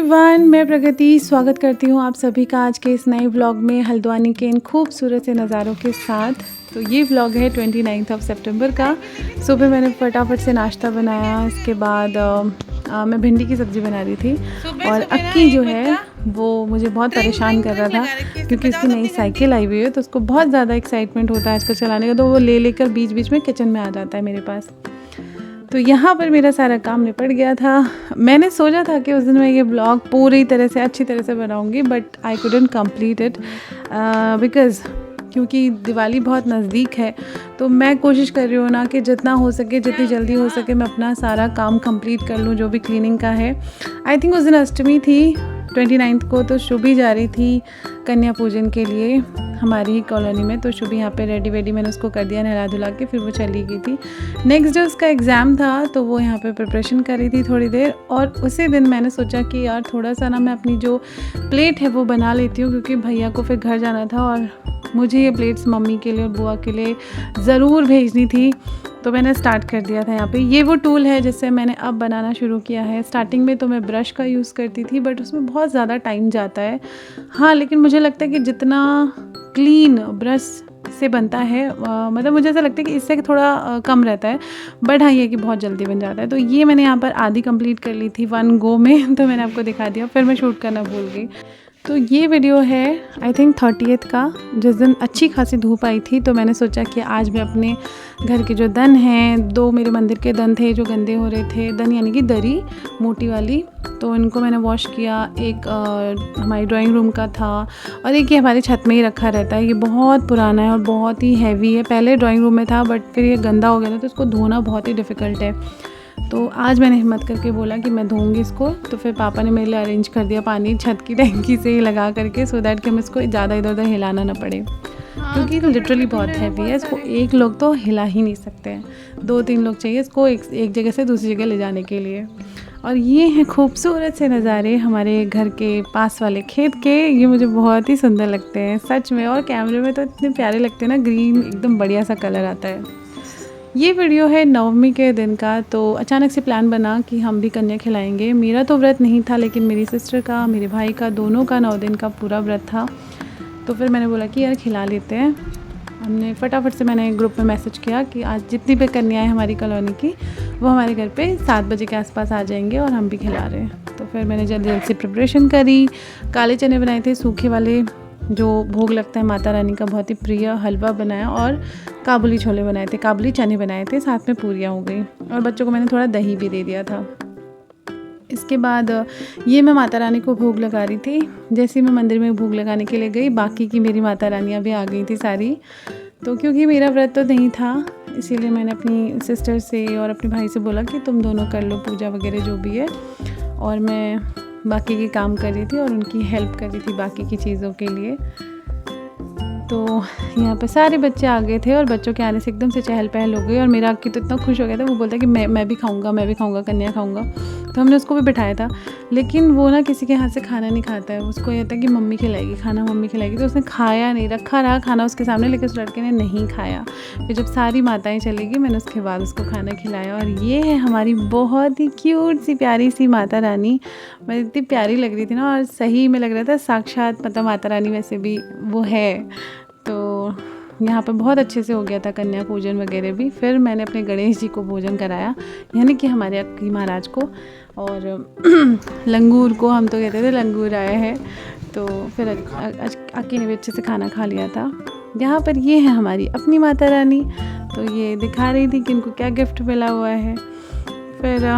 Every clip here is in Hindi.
एवरीवन, मैं प्रगति स्वागत करती हूँ आप सभी का आज के इस नए व्लॉग में हल्द्वानी के इन खूबसूरत से नज़ारों के साथ। तो ये व्लॉग है 29 सितंबर का। सुबह मैंने फटाफट से नाश्ता बनाया, इसके बाद मैं भिंडी की सब्ज़ी बना रही थी और अक्की जो है वो मुझे बहुत परेशान कर रहा था क्योंकि उसकी नई साइकिल आई हुई है, तो उसको बहुत ज़्यादा एक्साइटमेंट होता है आजकल चलाने का, तो वो ले लेकर बीच बीच में किचन में आ जाता है मेरे पास। तो यहाँ पर मेरा सारा काम निपट गया था। मैंने सोचा था कि उस दिन मैं ये ब्लॉग पूरी तरह से अच्छी तरह से बनाऊँगी, but I couldn't complete it because क्योंकि दिवाली बहुत नज़दीक है, तो मैं कोशिश कर रही हूँ ना कि जितना हो सके, जितनी जल्दी हो सके मैं अपना सारा काम कंप्लीट कर लूँ जो भी क्लीनिंग का है। आई थिंक उस दिन अष्टमी थी 29 को, तो शुभी जा रही थी कन्या पूजन के लिए हमारी ही कॉलोनी में। तो शुभी यहाँ पे रेडी वेडी मैंने उसको कर दिया नहला धुला के, फिर वो चली गई थी। नेक्स्ट डे उसका एग्ज़ाम था, तो वो यहाँ पे प्रिपरेशन कर रही थी थोड़ी देर, और उसी दिन मैंने सोचा कि यार थोड़ा सा ना मैं अपनी जो प्लेट है वो बना लेती हूँ, क्योंकि भैया को फिर घर जाना था और मुझे ये प्लेट्स मम्मी के लिए और बुआ के लिए ज़रूर भेजनी थी। तो मैंने स्टार्ट कर दिया था यहाँ पे। ये वो टूल है जिससे मैंने अब बनाना शुरू किया है। स्टार्टिंग में तो मैं ब्रश का यूज़ करती थी, बट उसमें बहुत ज़्यादा टाइम जाता है। हाँ, लेकिन मुझे लगता है कि जितना क्लीन ब्रश से बनता है, मतलब मुझे ऐसा लगता है कि इससे थोड़ा कम रहता है, बट हाँ ये कि बहुत जल्दी बन जाता है। तो ये मैंने यहाँ पर आधी कंप्लीट कर ली थी 1 गो में, तो मैंने आपको दिखा दिया, फिर मैं शूट करना भूल गई। तो ये वीडियो है आई थिंक 30th का, जिस दिन अच्छी खासी धूप आई थी। तो मैंने सोचा कि आज मैं अपने घर के जो दन हैं, 2 मेरे मंदिर के दन थे जो गंदे हो रहे थे, दन यानी कि दरी मोटी वाली, तो इनको मैंने वॉश किया। एक हमारी ड्राइंग रूम का था और एक ये हमारे छत में ही रखा रहता है। ये बहुत पुराना है और बहुत ही हैवी है। पहले ड्राइंग रूम में था, बट फिर ये गंदा हो गया था, तो इसको धोना बहुत ही डिफ़िकल्ट है। तो आज मैंने हिम्मत करके बोला कि मैं धोऊंगी इसको, तो फिर पापा ने मेरे लिए अरेंज कर दिया पानी छत की टैंकी से ही लगा करके, सो दैट कि हम इसको ज़्यादा इधर उधर हिलाना ना पड़े, क्योंकि लिटरली बहुत हैवी है। इसको एक लोग तो हिला ही नहीं सकते हैं, 2-3 लोग चाहिए इसको एक जगह से दूसरी जगह ले जाने के लिए। और ये हैं खूबसूरत से नज़ारे हमारे घर के पास वाले खेत के। ये मुझे बहुत ही सुंदर लगते हैं सच में, और कैमरे में तो इतने प्यारे लगते हैं ना, ग्रीन एकदम बढ़िया सा कलर आता है। ये वीडियो है नवमी के दिन का। तो अचानक से प्लान बना कि हम भी कन्या खिलाएंगे। मेरा तो व्रत नहीं था, लेकिन मेरी सिस्टर का, मेरे भाई का, दोनों का 9 दिन का पूरा व्रत था। तो फिर मैंने बोला कि यार खिला लेते हैं। हमने फटाफट से मैंने ग्रुप में मैसेज किया कि आज जितनी भी कन्याएं हमारी कॉलोनी की, वो हमारे घर पे 7 बजे के आसपास आ जाएंगे और हम भी खिला रहे हैं। तो फिर मैंने जल्दी जल्दी से प्रिपरेशन करी। काले चने बनाए थे सूखे वाले, जो भोग लगता है माता रानी का, बहुत ही प्रिय। हलवा बनाया और काबुली छोले बनाए थे, काबुली चने बनाए थे, साथ में पूरियाँ हो गई, और बच्चों को मैंने थोड़ा दही भी दे दिया था। इसके बाद ये मैं माता रानी को भोग लगा रही थी। जैसे ही मैं मंदिर में भोग लगाने के लिए गई, बाकी की मेरी माता रानियाँ भी आ गई थी सारी। तो क्योंकि मेरा व्रत तो नहीं था, इसीलिए मैंने अपनी सिस्टर से और अपने भाई से बोला कि तुम दोनों कर लो पूजा वगैरह जो भी है, और मैं बाकी के काम कर रही थी और उनकी हेल्प कर रही थी बाकी की चीज़ों के लिए। तो यहाँ पर सारे बच्चे आ गए थे और बच्चों के आने से एकदम से चहल पहल हो गई, और मेरा अक्की तो इतना खुश हो गया था, वो बोलता कि मैं भी खाऊंगा, मैं भी खाऊंगा, कन्या खाऊंगा। तो हमने उसको भी बिठाया था, लेकिन वो ना किसी के हाथ से खाना नहीं खाता है। उसको ये था कि मम्मी खिलाएगी खाना, मम्मी खिलाएगी। तो उसने खाया नहीं, रखा रहा खाना उसके सामने, लेकिन उस लड़के ने नहीं खाया। फिर जब सारी माताएं चली गई, मैंने उसके बाद उसको खाना खिलाया। और ये है हमारी बहुत ही क्यूट सी प्यारी सी माता रानी। मैं इतनी प्यारी लग रही थी ना, और सही में लग रहा था साक्षात मतलब माता रानी वैसे भी वो है। तो यहाँ पर बहुत अच्छे से हो गया था कन्या पूजन वगैरह भी। फिर मैंने अपने गणेश जी को भोजन कराया, यानी कि हमारे अक्की महाराज को, और लंगूर को, हम तो कहते थे लंगूर आया है। तो फिर अक्की ने भी अच्छे से खाना खा लिया था। यहाँ पर ये है हमारी अपनी माता रानी, तो ये दिखा रही थी कि इनको क्या गिफ्ट मिला हुआ है। फिर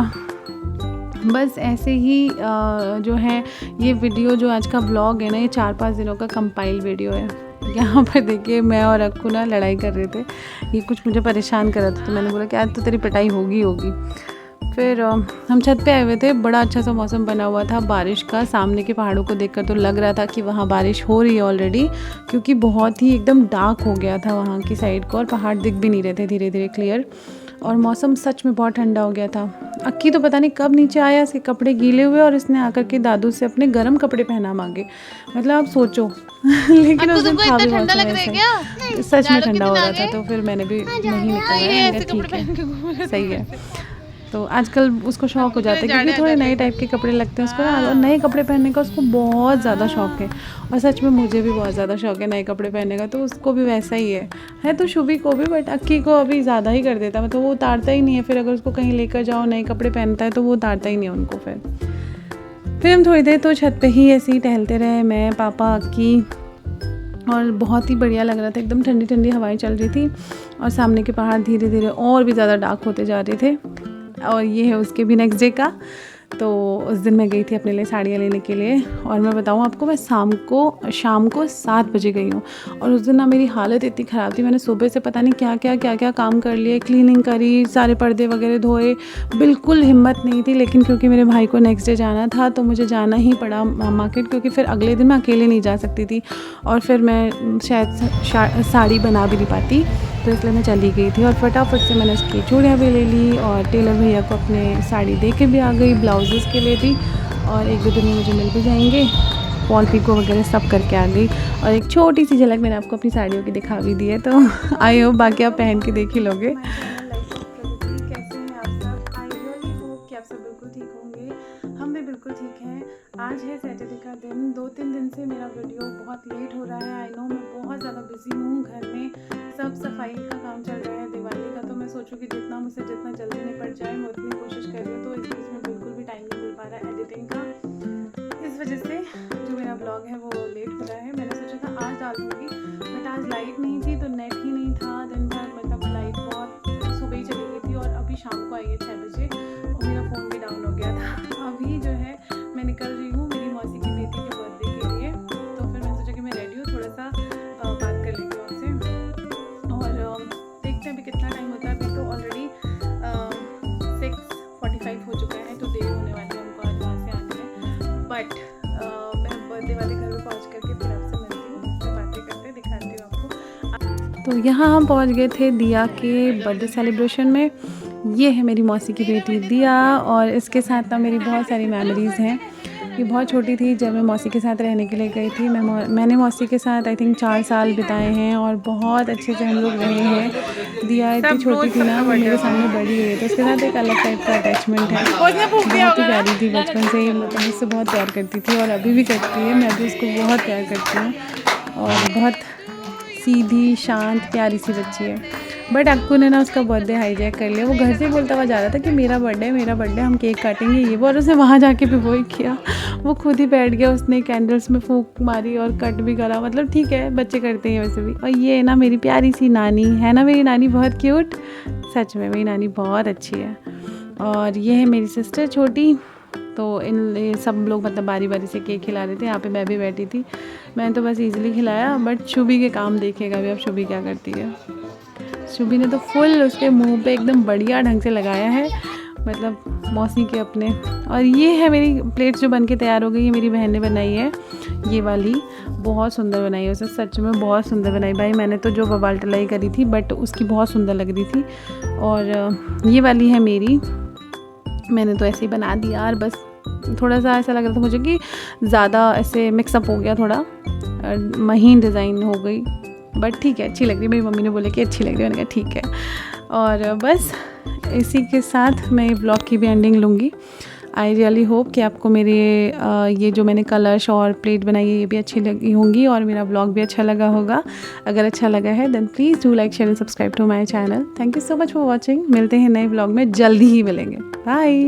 बस ऐसे ही जो है ये वीडियो, जो आज का व्लॉग है ना, ये 4-5 दिनों का कंपाइल वीडियो है। यहाँ पर देखिए मैं और अक्कू ना लड़ाई कर रहे थे, ये कुछ मुझे परेशान कर रहा था, तो मैंने बोला कि आज तो तेरी पिटाई होगी। फिर हम छत पे आए हुए थे, बड़ा अच्छा सा मौसम बना हुआ था बारिश का। सामने के पहाड़ों को देखकर तो लग रहा था कि वहाँ बारिश हो रही है ऑलरेडी, क्योंकि बहुत ही एकदम डार्क हो गया था वहाँ की साइड को, और पहाड़ दिख भी नहीं रहे थे धीरे धीरे क्लियर, और मौसम सच में बहुत ठंडा हो गया था। अक्की तो पता नहीं कब नीचे आया, इसके कपड़े गीले हुए, और इसने आकर के दादू से अपने गर्म कपड़े पहना मांगे। मतलब आप सोचो लेकिन उस दिन था भी मौसम ऐसा, सच में ठंडा हो रहा था। तो फिर मैंने भी नहीं निकाला, ठीक है सही है। तो आजकल उसको शौक़ हो जाता है क्योंकि थोड़े नए टाइप के कपड़े लगते हैं उसको ना, और नए कपड़े पहनने का उसको बहुत ज़्यादा शौक़ है। और सच में मुझे भी बहुत ज़्यादा शौक़ है नए कपड़े पहनने का, तो उसको भी वैसा ही है तो शुभी को भी, बट अक्की को अभी ज़्यादा ही कर देता है, मतलब वो उतारता ही नहीं है। फिर अगर उसको कहीं लेकर जाओ नए कपड़े पहनता है तो वो उतारता ही नहीं है उनको। फिर हम थोड़ी देर तो छत पे ही ऐसे ही टहलते रहे, मैं, पापा, अक्की, और बहुत ही बढ़िया लग रहा था। एकदम ठंडी ठंडी हवाएं चल रही थी और सामने के पहाड़ धीरे धीरे और भी ज़्यादा डार्क होते जा रहे थे। और ये है उसके भी नेक्स्ट डे का। तो उस दिन मैं गई थी अपने लिए साड़ियाँ लेने के लिए, और मैं बताऊँ आपको, मैं शाम को 7 बजे गई हूँ। और उस दिन ना मेरी हालत इतनी ख़राब थी, मैंने सुबह से पता नहीं क्या क्या काम कर लिए, क्लीनिंग करी, सारे पर्दे वगैरह धोए, बिल्कुल हिम्मत नहीं थी। लेकिन क्योंकि मेरे भाई को नेक्स्ट डे जाना था तो मुझे जाना ही पड़ा मार्केट, क्योंकि फिर अगले दिन मैं अकेले नहीं जा सकती थी और फिर मैं शायद साड़ी बना भी नहीं पाती, तो इसलिए मैं चली गई थी। और फटाफट से मैंने उसकी चूड़ियाँ भी ले ली और टेलर भैया को अपने साड़ी दे के भी आ गई, ब्लाउजेस के लिए भी, और 1-2 दिन में मुझे मिल भी जाएंगे। फॉल पिको वगैरह सब करके आ गई, और एक छोटी सी झलक मैंने आपको अपनी साड़ियों की दिखा भी दी है, तो आई होप बाकी आप पहन के देख ही लोगे। कैसे हैं आप सब? आई रियली होप कि आप सब बिल्कुल ठीक होंगे। हम भी बिल्कुल ठीक हैं। आज है सैटरडे का दिन। 2-3 दिन से मेरा वीडियो बहुत लेट हो रहा है। आई नो, मैं बहुत ज़्यादा बिजी हूँ, घर में सब सफाई का काम चल रहा है, दिवाली का, तो मैं सोचूँ कि जितना जल्दी निपट जाए मैं उतनी कोशिश कर रही हूँ। तो इस बीच में बिल्कुल भी टाइम नहीं मिल पा रहा है एडिटिंग का, इस वजह से जो मेरा ब्लॉग है वो लेट हो रहा है। मैंने सोचा था आज डाल दूँगी, बट आज लाइट नहीं थी तो नेट ही नहीं था दिन भर, मतलब लाइट बहुत सुबह ही चली गई थी, और अभी शाम को आई है 6 बजे, और मेरा फ़ोन भी डाउन हो गया था। अभी जो है मैं निकल रही हूँ मेरी मौसी की बेटी के बर्थडे के लिए, तो फिर मैंने सोचा कि मैं रेडी हूँ, थोड़ा सा बात कर लेती हूँ आपसे, और देखते हैं अभी कितना टाइम होता है। अभी तो ऑलरेडी 6:45 हो चुका है, तो देर होने वाली है हमको आज वहाँ से आने में। बट मैं बर्थडे वाले घर में पहुँच करके फिर आपसे मिलती हूँ, फिर बातें करते दिखाती हूँ आपको। तो यहाँ हम पहुँच गए थे दिया के बर्थडे सेलिब्रेशन में। ये है मेरी मौसी की बेटी दिया, और इसके साथ ना मेरी बहुत सारी मेमोरीज़ हैं। ये बहुत छोटी थी जब मैं मौसी के साथ रहने के लिए गई थी। मैंने मौसी के साथ आई थिंक 4 साल बिताए हैं, और बहुत अच्छे से हम लोग रहे हैं। दिया इतनी छोटी थी ना, वो मेरे सामने बड़ी हुई है, तो उसके साथ एक अलग टाइप का अटैचमेंट है। बहुत ही प्यारी थी बचपन से ही, मतलब मुझसे बहुत प्यार करती थी, और अभी भी करती है। मैं भी उसको बहुत प्यार करती हूँ, और बहुत सीधी शांत प्यारी सी बच्ची है। बट अक्कू ने ना उसका बर्थडे हाईजैक कर लिया। वो घर से बोलता हुआ जा रहा था कि मेरा बर्थडे हम केक काटेंगे ये वो, और उसने वहाँ जाके भी वही किया। वो खुद ही बैठ गया, उसने कैंडल्स में फूंक मारी और कट भी करा, मतलब ठीक है, बच्चे करते हैं वैसे भी। और ये है ना मेरी प्यारी सी नानी है ना, मेरी नानी बहुत क्यूट, सच में मेरी नानी बहुत अच्छी है। और ये है मेरी सिस्टर छोटी। तो इन सब लोग मतलब बारी बारी से केक खिला रहे थे, यहाँ पे मैं भी बैठी थी। मैंने तो बस इजीली खिलाया, बट शुभी के काम देखेगा भी अब शुभी क्या करती है। शुभी ने तो फुल उसके मुंह पे एकदम बढ़िया ढंग से लगाया है, मतलब मौसी के अपने। और ये है मेरी प्लेट जो बन के तैयार हो गई है, मेरी बहन ने बनाई है, ये वाली बहुत सुंदर बनाई है उसे, सच में बहुत सुंदर बनाई भाई। मैंने तो जो बवाल टलाई करी थी, बट उसकी बहुत सुंदर लग रही थी। और ये वाली है मेरी, मैंने तो ऐसे ही बना दिया यार, बस थोड़ा सा ऐसा लग रहा था मुझे कि ज़्यादा ऐसे मिक्सअप हो गया, थोड़ा महीन डिज़ाइन हो गई, बट ठीक है, अच्छी लग रही। मेरी मम्मी ने बोला कि अच्छी लग रही है, मैंने कहा ठीक है। और बस इसी के साथ मैं ब्लॉग की भी एंडिंग लूँगी। आई रियली होप कि आपको मेरे ये जो मैंने कलश और प्लेट बनाई है ये भी अच्छी लगी होंगी, और मेरा ब्लॉग भी अच्छा लगा होगा। अगर अच्छा लगा है then please do like share and subscribe to my channel. Thank you so much for watching. मिलते हैं नए ब्लॉग में, जल्दी ही मिलेंगे। बाय।